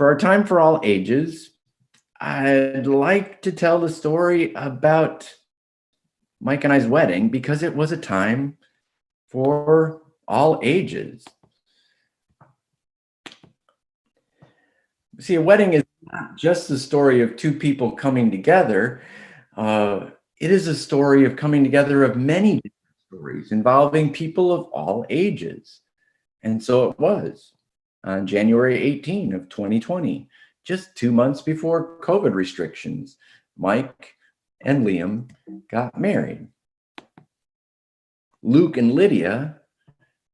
For our time for all ages, I'd like to tell the story about Mike and I's wedding because it was a time for all ages. See, a wedding is not just the story of two people coming together. It is a story of coming together of many different stories involving people of all ages. And so it was on January 18 of 2020, just 2 months before COVID restrictions. Mike and Liam got married. Luke and Lydia,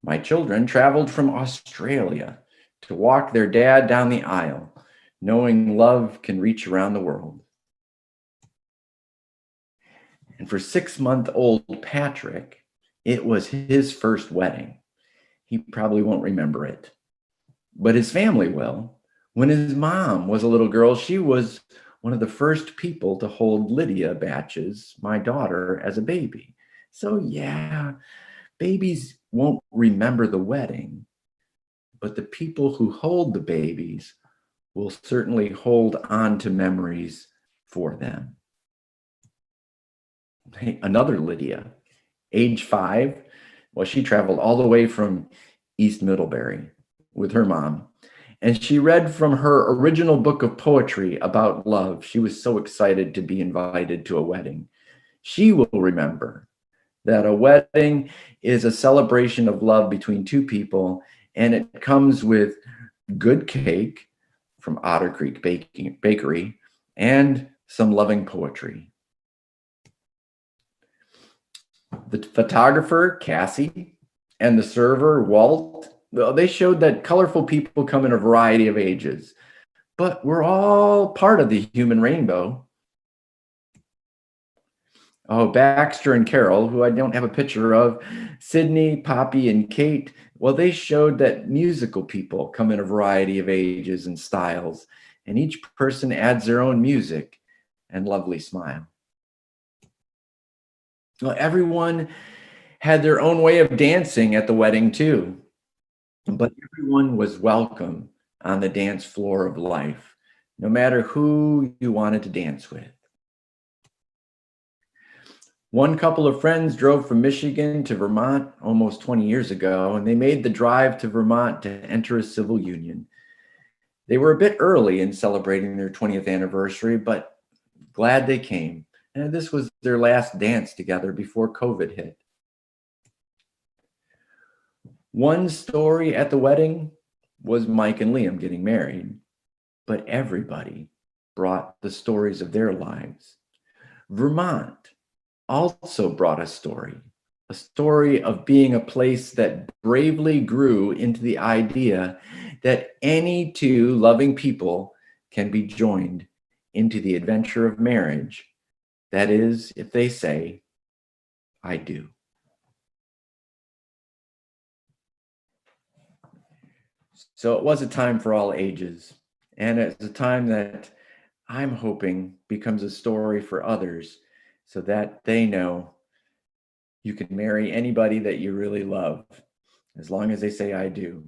my children, traveled from Australia to walk their dad down the aisle, knowing love can reach around the world. And for 6-month-old Patrick, it was his first wedding. He probably won't remember it, but his family will. When his mom was a little girl, she was one of the first people to hold Lydia Batches, my daughter, as a baby. So yeah, babies won't remember the wedding, but the people who hold the babies will certainly hold on to memories for them. Hey, another Lydia, age 5, well, she traveled all the way from East Middlebury with her mom. And she read from her original book of poetry about love. She was so excited to be invited to a wedding. She will remember that a wedding is a celebration of love between two people, and it comes with good cake from Otter Creek Bakery and some loving poetry. The photographer, Cassie, and the server, Walt, well, they showed that colorful people come in a variety of ages, but we're all part of the human rainbow. Oh, Baxter and Carol, who I don't have a picture of, Sydney, Poppy, and Kate, well, they showed that musical people come in a variety of ages and styles, and each person adds their own music and lovely smile. Well, everyone had their own way of dancing at the wedding too, but everyone was welcome on the dance floor of life, no matter who you wanted to dance with. One couple of friends drove from Michigan to Vermont almost 20 years ago, and they made the drive to Vermont to enter a civil union. They were a bit early in celebrating their 20th anniversary, but glad they came. And this was their last dance together before COVID hit. One story at the wedding was Mike and Liam getting married, but everybody brought the stories of their lives. Vermont also brought a story of being a place that bravely grew into the idea that any two loving people can be joined into the adventure of marriage. That is, if they say, I do. So it was a time for all ages, and it's a time that I'm hoping becomes a story for others so that they know you can marry anybody that you really love as long as they say, I do.